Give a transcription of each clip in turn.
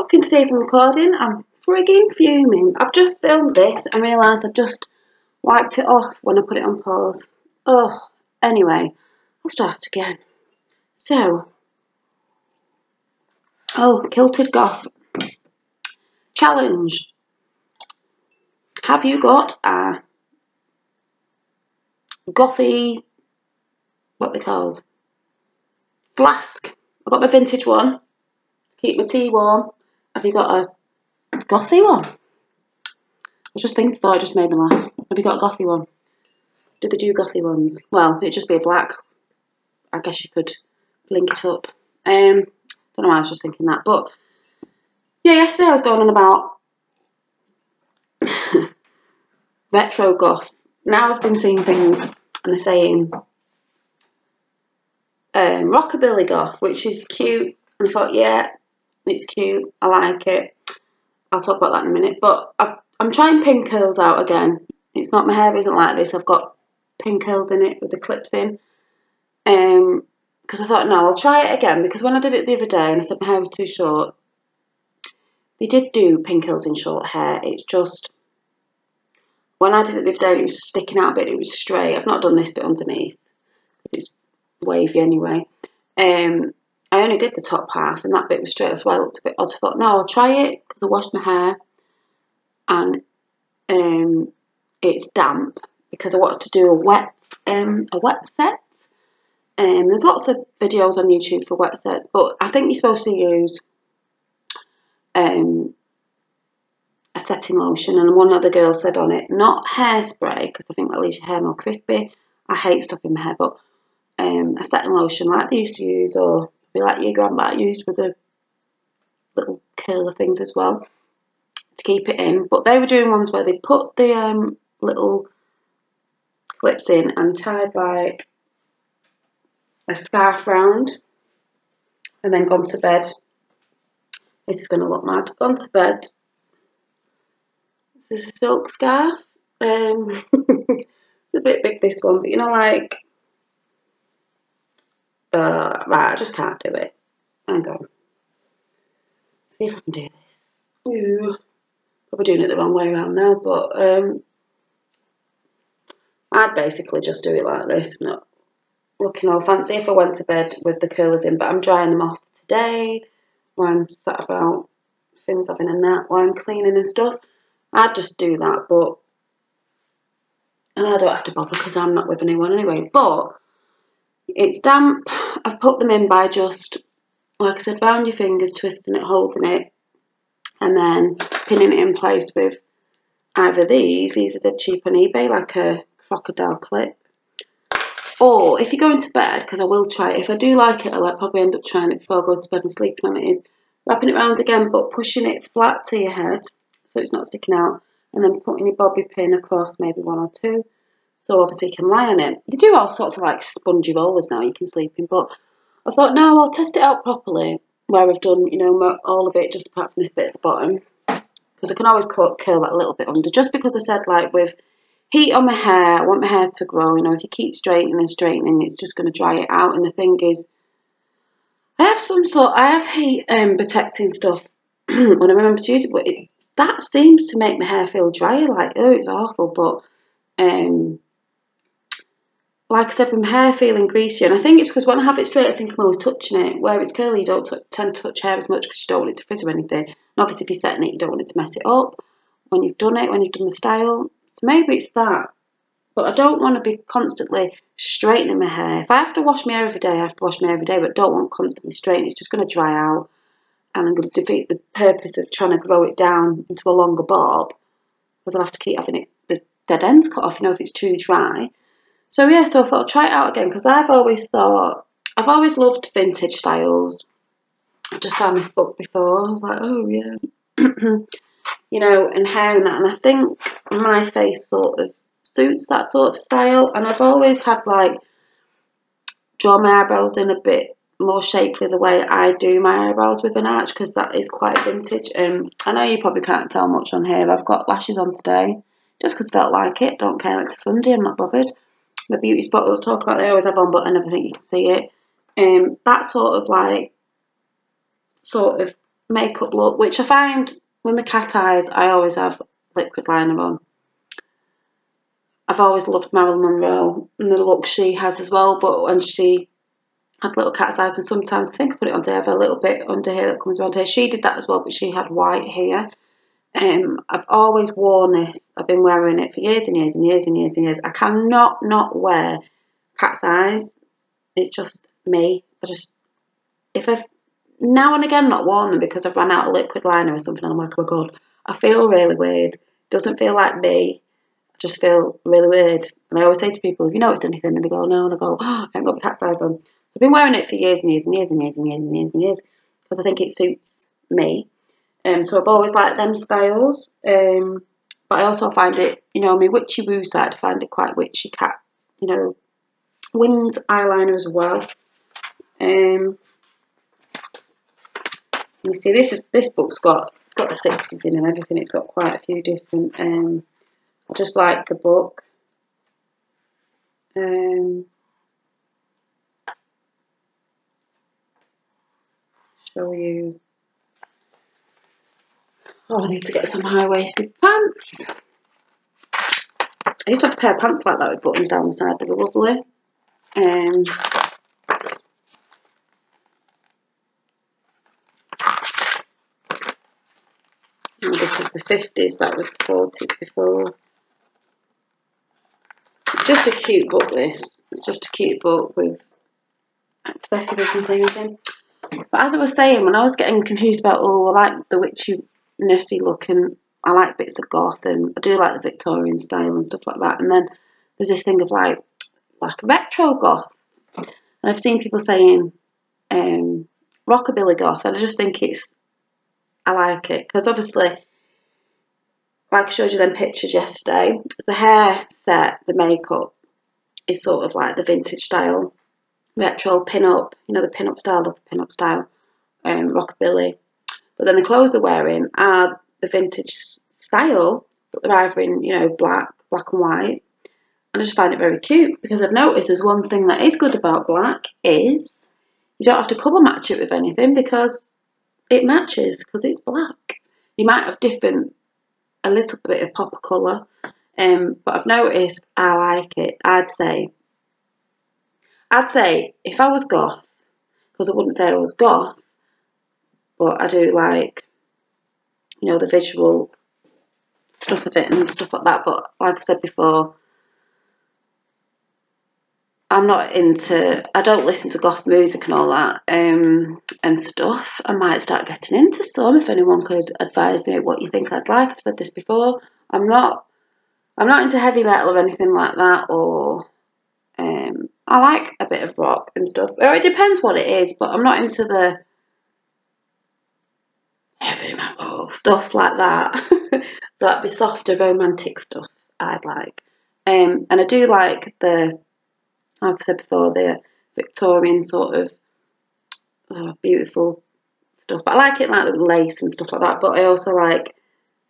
looking to see if I'm recording. I'm frigging fuming. I've just filmed this and realised I've just wiped it off when I put it on pause. Oh, anyway, I'll start again. So, Kilted Goth. Challenge. Have you got a gothy, what they called? Flask. I've got my vintage one to keep my tea warm. Have you got a gothy one? I was just thinking before, it just made me laugh. Have you got a gothy one? Do they do gothy ones? Well, it'd just be a black. I guess you could link it up. Don't know why I was just thinking that. But, yeah, yesterday I was going on about retro goth. Now I've been seeing things and they're saying rockabilly goth, which is cute. And I thought, yeah, it's cute. I like it. I'll talk about that in a minute. But I'm trying pin curls out again. It's not, my hair isn't like this. I've got pin curls in it with the clips in. Because I thought, no, I'll try it again. Because when I did it the other day and I said my hair was too short, they did do pin curls in short hair. It's just, when I did it the other day, it was sticking out a bit. It was straight. I've not done this bit underneath. It's wavy anyway. I only did the top half and that bit was straight. That's why I looked a bit odd. I thought, no, I'll try it because I washed my hair and it's damp because I wanted to do a wet set. There's lots of videos on YouTube for wet sets, but I think you're supposed to use a setting lotion, and one other girl said on it, not hairspray because I think that leaves your hair more crispy. I hate stuff in my hair, but a setting lotion like they used to use, or like your grandma used with the little curler things as well to keep it in. But they were doing ones where they put the little clips in and tied like a scarf round and then gone to bed. This is going to look mad. Gone to bed. This is a silk scarf. It's a bit big, this one, but you know, like, right, I just can't do it. Hang on. See if I can do this. Ooh. Probably doing it the wrong way around now, but I'd basically just do it like this, not looking all fancy if I went to bed with the curlers in, but I'm drying them off today while I'm sat about things having a nap, while I'm cleaning and stuff. I'd just do that, but and I don't have to bother because I'm not with anyone anyway, but it's damp. I've put them in by just, like I said, round your fingers, twisting it, holding it, and then pinning it in place with either these are dead cheap on eBay, like a crocodile clip. Or if you're going to bed, because I will try it, if I do like it, I'll probably end up trying it before I go to bed and sleeping on it, is wrapping it round again but pushing it flat to your head so it's not sticking out, and then putting your bobby pin across maybe one or two so obviously you can lie on it. They do all sorts of like spongy rollers now you can sleep in, but I thought, no, I'll test it out properly where I've done, you know, all of it just apart from this bit at the bottom, because I can always curl that a little bit under, just because I said, like, with heat on my hair, I want my hair to grow, you know, if you keep straightening and straightening, it's just going to dry it out. And the thing is, I have heat protecting stuff when I remember to use it, but that seems to make my hair feel drier, like, oh, it's awful, but like I said, with my hair feeling greasy, and I think it's because when I have it straight, I think I'm always touching it. Where it's curly, you don't tend to touch hair as much because you don't want it to frizz or anything. And obviously, if you're setting it, you don't want it to mess it up when you've done it, when you've done the style. So maybe it's that. But I don't want to be constantly straightening my hair. If I have to wash my hair every day, I have to wash my hair every day, but I don't want constantly straightening. It's just going to dry out, and I'm going to defeat the purpose of trying to grow it down into a longer bob, because I'll have to keep having the dead ends cut off, you know, if it's too dry. So yeah, so I thought I'll try it out again, because I've always loved vintage styles. I just found this book before. I was like, oh yeah, you know, and hair and that. And I think my face sort of suits that sort of style. And I've always had, like, draw my eyebrows in a bit more shapely the way I do my eyebrows with an arch, because that is quite vintage. I know you probably can't tell much on here. I've got lashes on today just because I felt like it. Don't care, it's a Sunday, I'm not bothered. The beauty spot that I was talking about, they always have on, but I never think you can see it. That sort of makeup look, which I find with my cat eyes, I always have liquid liner on. I've always loved Marilyn Monroe and the look she has as well, but when she had little cat's eyes, and sometimes I think I put it on to have a little bit under here that comes around here. She did that as well, but she had white here. I've always worn this. I've been wearing it for years and years and years and years and years. I cannot not wear cat's eyes. It's just me. If I've now and again not worn them because I've run out of liquid liner or something, and I'm like, oh my god, I feel really weird. It doesn't feel like me. I just feel really weird. And I always say to people, have you noticed anything? And they go, no. And I go, oh, I haven't got my cat's eyes on. So I've been wearing it for years and years and years and years and years and years and years because I think it suits me. So I've always liked them styles. But I also find it, you know, my witchy woo side, I find it quite witchy cat, you know, winged eyeliner as well. You see, this book's got the sixes in and everything. It's got quite a few different. I just like the book. Show you. Oh, I need to get some high-waisted pants. I used to have a pair of pants like that with buttons down the side. They were lovely. And this is the 50s. That was the 40s before. It's just a cute book, this. It's just a cute book with accessories and things in. But as I was saying, when I was getting confused about, oh, I like the witchy-nessy look and I like bits of goth and I do like the Victorian style and stuff like that. And then there's this thing of like retro goth. And I've seen people saying rockabilly goth, and I just think I like it. Because obviously, like I showed you them pictures yesterday, the hair set, the makeup is sort of like the vintage style. Retro pin-up, you know, the pin-up style, of the pin-up style, rockabilly. But then the clothes they're wearing are the vintage style, but they're either in, you know, black and white. And I just find it very cute because I've noticed there's one thing that is good about black is you don't have to colour match it with anything because it matches because it's black. You might have a little bit of pop of colour, but I've noticed I like it. I'd say if I was goth, because I wouldn't say I was goth, but I do like, you know, the visual stuff of it and stuff like that. But like I said before, I don't listen to goth music and all that and stuff. I might start getting into some if anyone could advise me what you think I'd like. I've said this before. I'm not into heavy metal or anything like that, or I like a bit of rock and stuff. Or it depends what it is, but I'm not into the heavy metal stuff like that. That'd be softer, romantic stuff I'd like. And I do like like I said before, the Victorian sort of beautiful stuff. But I like it like the lace and stuff like that. But I also like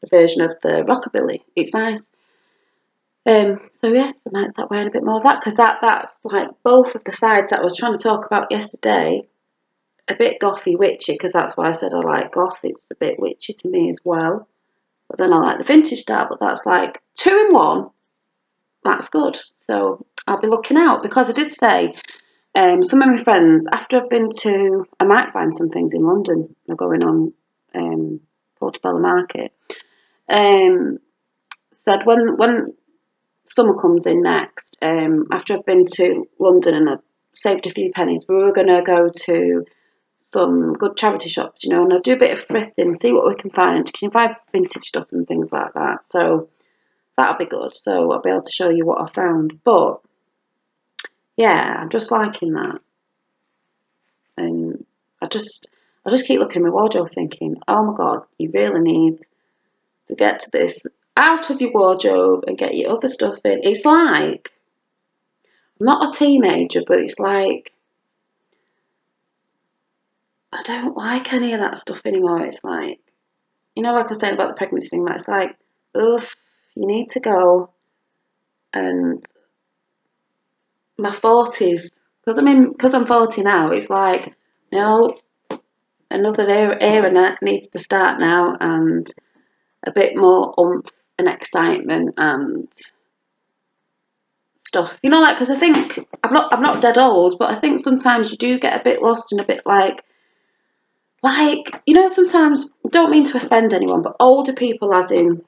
the version of the rockabilly. It's nice. So yes, I might start wearing a bit more of that because that's like both of the sides that I was trying to talk about yesterday. A bit gothy witchy because that's why I said I like goth. It's a bit witchy to me as well. But then I like the vintage style. But that's like 2 in 1. That's good. So I'll be looking out because I did say some of my friends, after I've been to, I might find some things in London. They're going on Portobello Market. Said when summer comes in next, after I've been to London and I've saved a few pennies, we were going to go to some good charity shops, you know, and I'll do a bit of thrifting, see what we can find. You can find vintage stuff and things like that. So that'll be good. So I'll be able to show you what I found. But yeah, I'm just liking that. And I just keep looking at my wardrobe thinking, oh my God, you really need to get to this out of your wardrobe and get your other stuff in. It's like, I'm not a teenager, but it's like, I don't like any of that stuff anymore. It's like, you know, like I was saying about the pregnancy thing, that's like, oof, you need to go. And my 40s, because I'm 40 now, it's like, no, another era needs to start now, and a bit more oomph and excitement and stuff. You know, like, because I think I'm not dead old, but I think sometimes you do get a bit lost and a bit like, you know, sometimes, don't mean to offend anyone, but older people, as in,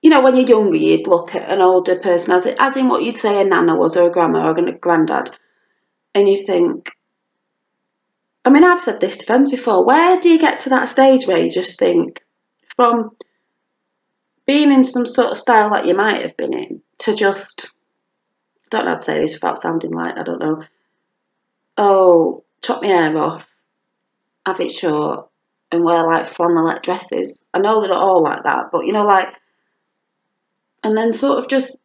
you know, when you're younger, you'd look at an older person as in what you'd say a nana was, or a grandma, or a granddad, and you think, I mean, I've said this to friends before, where do you get to that stage where you just think, from being in some sort of style that you might have been in, to just, I don't know how to say this without sounding like, I don't know, oh, chop my hair off, have it short, and wear like flannelette dresses. I know they're not all like that, but you know, like, and then sort of just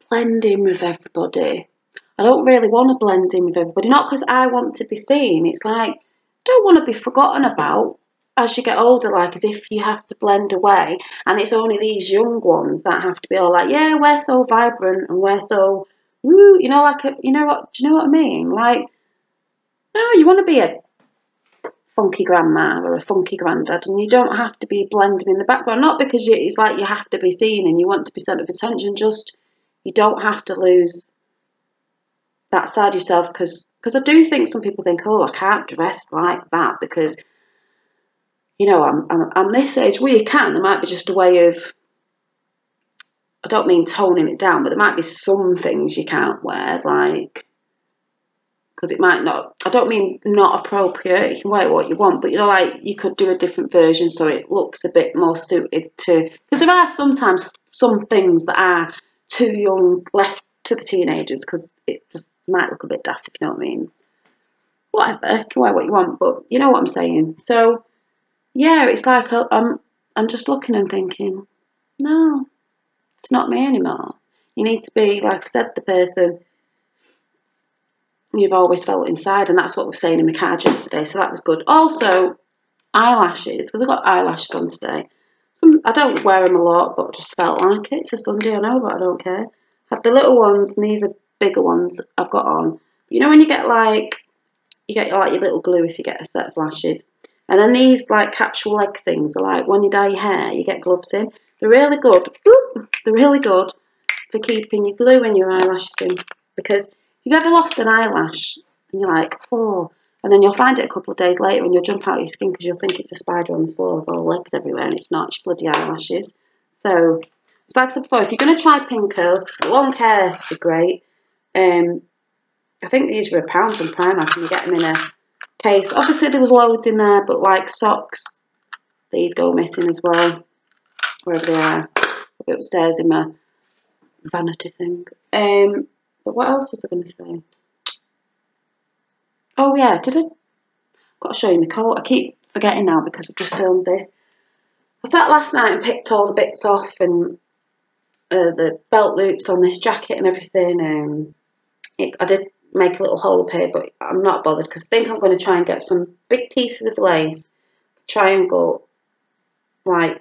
blend in with everybody. I don't really want to blend in with everybody, not because I want to be seen. It's like, I don't want to be forgotten about as you get older, like as if you have to blend away, and it's only these young ones that have to be all like, yeah, we're so vibrant and we're so woo, you know, like, you know what? Do you know what I mean? Like, no, you want to be a funky grandma or a funky granddad, and you don't have to be blending in the background. Not because it's like you have to be seen and you want to be centre of attention. Just, you don't have to lose that side of yourself, because I do think some people think, oh, I can't dress like that because, you know, I'm this age. Well, you can. There might be just a way of, I don't mean toning it down, but there might be some things you can't wear, like, because it might not, I don't mean not appropriate, you can wear what you want, but you know, like, you could do a different version so it looks a bit more suited to, because there are sometimes some things that are too young left to the teenagers, because it just might look a bit daft, if you know what I mean. Whatever, you can wear what you want, but you know what I'm saying. So yeah, it's like I'm just looking and thinking, no, it's not me anymore. You need to be, like I said, the person you've always felt inside, and that's what we were saying in my card yesterday, so that was good. Also, eyelashes, because I've got eyelashes on today. I don't wear them a lot, but I just felt like it. It's a Sunday, I know, but I don't care. I have the little ones, and these are bigger ones I've got on. You know when you get like your little glue if you get a set of lashes. And then these like capsule leg things are like when you dye your hair, you get gloves in. They're really good. They're really good for keeping your glue and your eyelashes in, because if you've ever lost an eyelash and you're like, oh, and then you'll find it a couple of days later and you'll jump out of your skin because you'll think it's a spider on the floor with all the legs everywhere, and it's not, it's bloody eyelashes. So, it's like I said before, if you're going to try pin curls, because long hair are great, I think these were £1 from Primark and you get them in a case. Obviously there was loads in there, but like socks, these go missing as well, wherever they are. I'll be upstairs in my vanity thing. But what else was I going to say? Oh yeah, got to show you my coat. I keep forgetting now because I've just filmed this. I sat last night and picked all the bits off, and the belt loops on this jacket and everything. I did make a little hole up here, but I'm not bothered because I think I'm going to try and get some big pieces of lace, triangle, like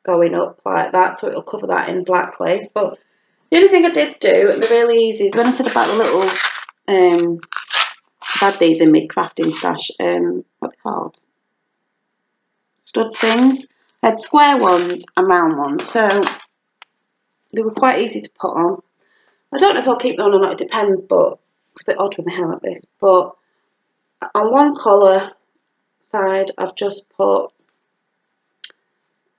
going up like that, so it'll cover that in black lace. But the only thing I did do, and they're really easy, is when I said about the little, I've had these in my crafting stash, what are they called? Stud things. I had square ones and round ones, so they were quite easy to put on. I don't know if I'll keep them on or not, it depends, but it's a bit odd with my hair like this. But on one collar side, I've just put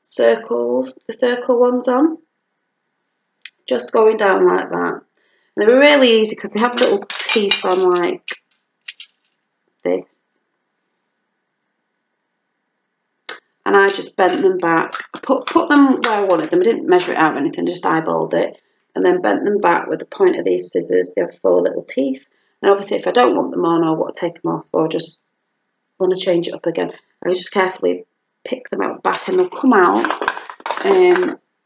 circles, the circle ones on, just going down like that. And they were really easy because they have little teeth on like this. And I just bent them back. I put them where I wanted them. I didn't measure it out or anything, just eyeballed it. And then bent them back with the point of these scissors. They have 4 little teeth. And obviously if I don't want them on, or want to take them off, or just want to change it up again, I just carefully pick them out back and they'll come out.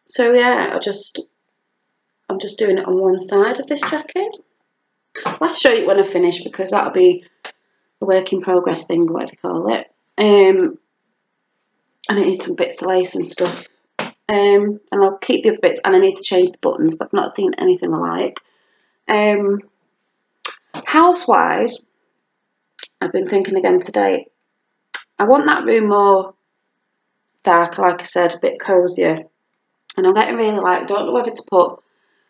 So yeah, I'm just doing it on one side of this jacket. I'll have to show you when I finish, because that'll be a work in progress thing, whatever you call it. And it needs some bits of lace and stuff. And I'll keep the other bits, and I need to change the buttons, but I've not seen anything I like. House-wise, I've been thinking again today, I want that room more darker, like I said, a bit cosier. And I'm getting really like, I don't know whether to put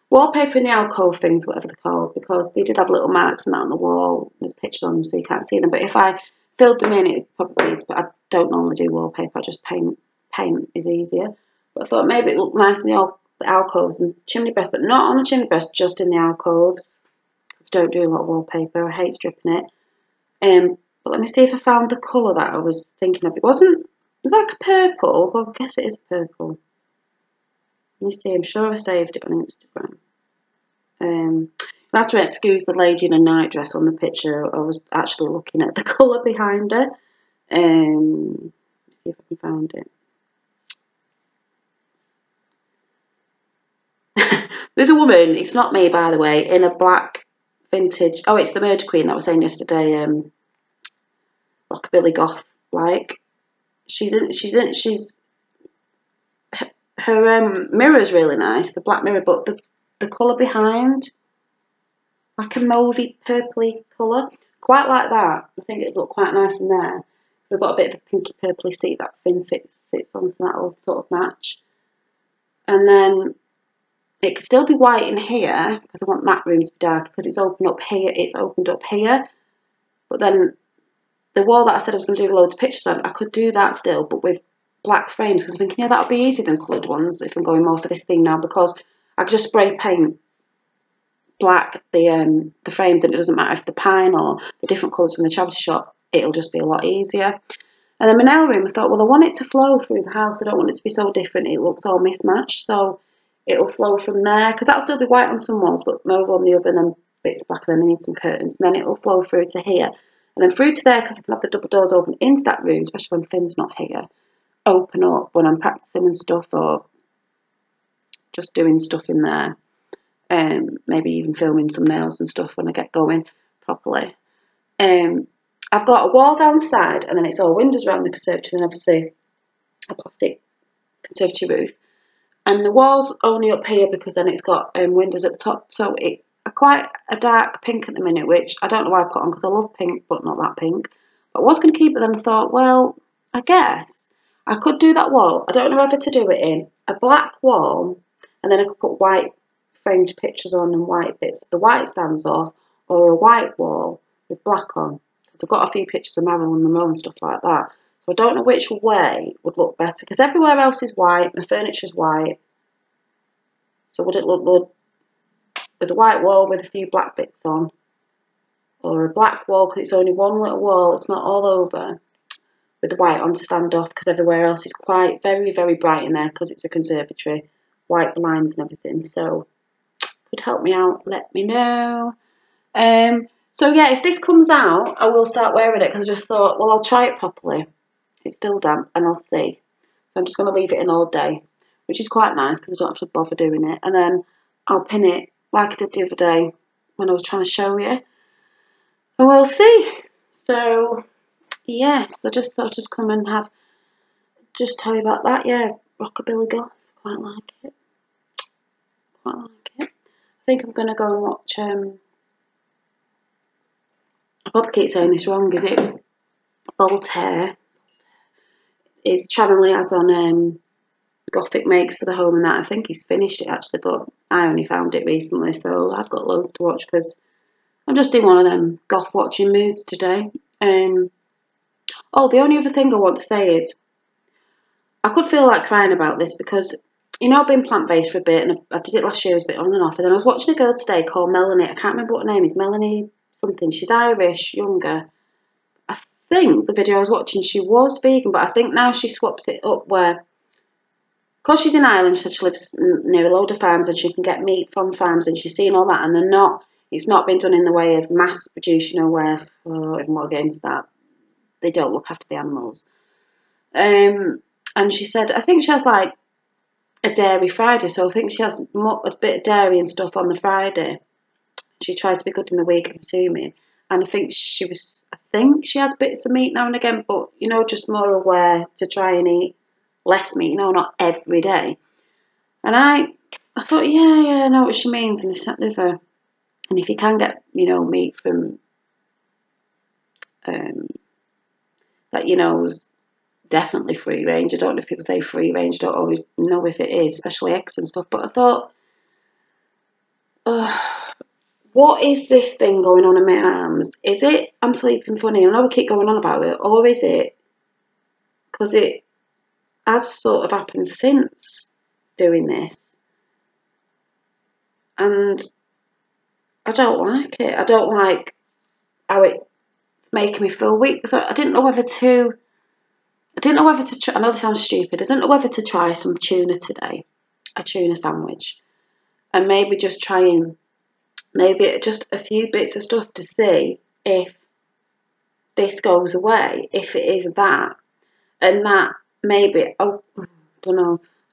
wallpaper in the alcove things, whatever they're called, because they did have little marks and that on the wall. There's pictures on them so you can't see them. But if I filled them in, it probably is. But I don't normally do wallpaper. I just paint. Paint is easier. But I thought maybe it looked nice in the alcoves and chimney breast, but not on the chimney breast, just in the alcoves. I don't do a lot of wallpaper. I hate stripping it. But let me see if I found the colour that I was thinking of. It was like a purple. Well, I guess it is purple. Let me see. I'm sure I saved it on Instagram. You'll have to excuse the lady in a nightdress on the picture. I was actually looking at the colour behind her. Let's see if I can find it. There's a woman, it's not me by the way, in a black vintage, oh it's the Murder Queen that I was saying yesterday, rockabilly goth like. Her mirror's really nice, the black mirror, but the colour behind, like a mauvey purpley colour, quite like that. I think it'd look quite nice in there. So I've got a bit of a pinky purpley seat that thin sits on, so that'll sort of match. And then it could still be white in here because I want that room to be dark because it's opened up here. It's opened up here, but then the wall that I said I was going to do loads of pictures on, I could do that still, but with black frames because I'm thinking, yeah, that would be easier than coloured ones if I'm going more for this theme now because I could just spray paint black the frames and it doesn't matter if the pine or the different colours from the charity shop. It'll just be a lot easier. And then my nail room, I thought, well, I want it to flow through the house. I don't want it to be so different. It looks all mismatched. So it'll flow from there. Because that'll still be white on some walls, but over on the other, and then bits blacker. Then I need some curtains. And then it'll flow through to here. And then through to there, because I can have the double doors open into that room, especially when Finn's not here. Open up when I'm practicing and stuff, or just doing stuff in there. Maybe even filming some nails and stuff when I get going properly. I've got a wall down the side, and then it's all windows around the conservatory, and obviously a plastic conservatory roof. And the wall's only up here because then it's got windows at the top, so it's quite a dark pink at the minute, which I don't know why I put on because I love pink, but not that pink. But I was going to keep it, then I thought, well, I guess I could do that wall. I don't know whether to do it in a black wall, and then I could put white framed pictures on and white bits. The white stands off, or a white wall with black on. I've got a few pictures of Marilyn Monroe and stuff like that. So I don't know which way would look better because everywhere else is white, my furniture's white. So would it look good with a white wall with a few black bits on? Or a black wall because it's only one little wall, it's not all over, with the white on to stand off because everywhere else is quite very, very bright in there because it's a conservatory. White blinds and everything. So could help me out, let me know. So yeah, if this comes out, I will start wearing it because I just thought, well, I'll try it properly. It's still damp and I'll see. So I'm just going to leave it in all day, which is quite nice because I don't have to bother doing it. And then I'll pin it like I did the other day when I was trying to show you. And we'll see. So yes, I just thought I'd come and just tell you about that. Yeah, rockabilly goth, quite like it. Quite like it. I think I'm going to go and watch, I probably keep saying this wrong, is it Voltaire? His channel he has on Gothic Makes for the Home and that. I think he's finished it actually, but I only found it recently, so I've got loads to watch because I'm just in one of them goth watching moods today. Oh, the only other thing I want to say is I could feel like crying about this because, you know, I've been plant-based for a bit and I did it last year, it was a bit on and off, and then I was watching a girl today called Melanie. I can't remember what her name is, Melanie something. She's Irish, younger. I think the video I was watching, she was vegan, but I think now she swaps it up where, because she's in Ireland, she said she lives near a load of farms and she can get meat from farms and she's seen all that, and it's not been done in the way of mass produce, you know, where, oh, even more against that, they don't look after the animals. And she said, I think she has like a dairy Friday, so I think she has a bit of dairy and stuff on the Friday. She tries to be good in the week, I'm assuming. And I think she has bits of meat now and again, but, you know, just more aware to try and eat less meat, you know, not every day. And I thought, yeah, I know what she means, and this, that, and the other. And if you can get, you know, meat from that you know is definitely free range. I don't know if people say free range, I don't always know if it is, especially eggs and stuff. But I thought, what is this thing going on in my arms? Is it I'm sleeping funny? I know I keep going on about it, or is it because it has sort of happened since doing this, and I don't like it. I don't like how it's making me feel weak. So I didn't know whether to. Try, I know this sounds stupid. I didn't know whether to try some tuna today, a tuna sandwich, and maybe just try and maybe just a few bits of stuff to see if this goes away, if it is that, and that maybe, oh,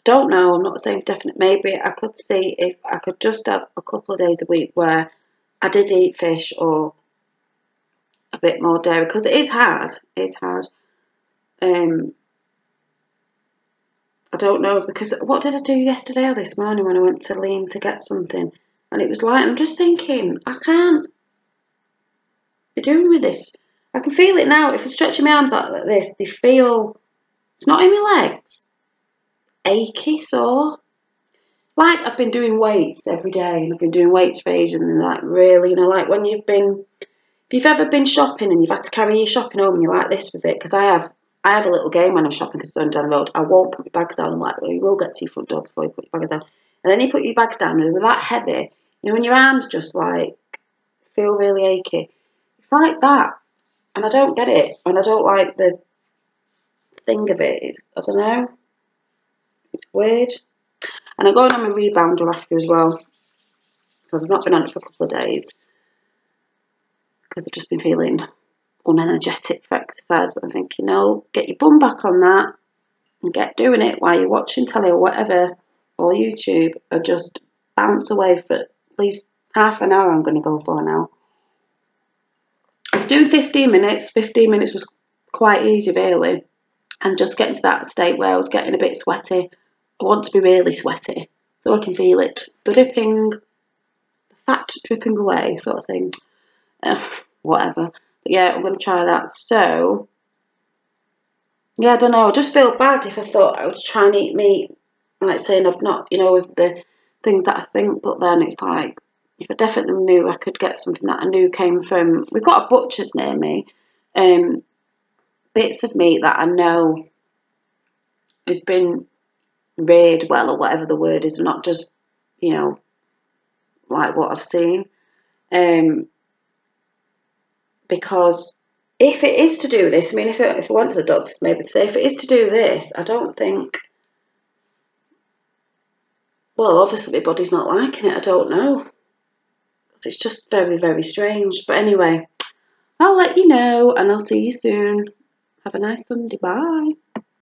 don't know, I'm not saying definite, maybe I could see if I could just have a couple of days a week where I did eat fish or a bit more dairy, because it's hard, I don't know, because what did I do yesterday or this morning when I went to Lean to get something, and it was like, I'm just thinking, I can't be doing with this. I can feel it now. If I stretch my arms out like this, they feel, it's not in my legs, achy, sore. Like I've been doing weights every day, and I've been doing weights for ages, and like really, like when if you've ever been shopping and you've had to carry your shopping home and you're like this with it, because I have a little game when I'm shopping because I'm going down the road. I won't put my bags down. I'm like, well, you will get to your front door before you put your bags down. And then you put your bags down and they're that heavy, when your arms just like feel really achy. It's like that. And I don't get it. And I don't like the thing of it. I don't know. It's weird. And I'm going on my rebounder after as well, because I've not been on it for a couple of days, because I've just been feeling unenergetic for exercise. But I think, get your bum back on that and get doing it while you're watching telly or whatever, or YouTube, or just bounce away for at least half an hour. I'm going to go for now. I was doing 15 minutes. 15 minutes was quite easy, really. And just getting to that state where I was getting a bit sweaty. I want to be really sweaty, so I can feel it dripping, the fat dripping away, sort of thing. Whatever. But yeah, I'm going to try that. So, yeah, I don't know. I just feel bad if I thought I was trying to eat meat, like saying I've not, with the things that I think, but then it's like, if I definitely knew I could get something that I knew came from, we've got a butcher's near me, bits of meat that I know has been reared well, or whatever the word is, not just, like what I've seen. Because if it is to do this, I mean, if I went to the doctors, maybe to say, if it is to do this, I don't think, well, obviously my body's not liking it, I don't know. It's just very, very strange. But anyway, I'll let you know, and I'll see you soon. Have a nice Sunday. Bye.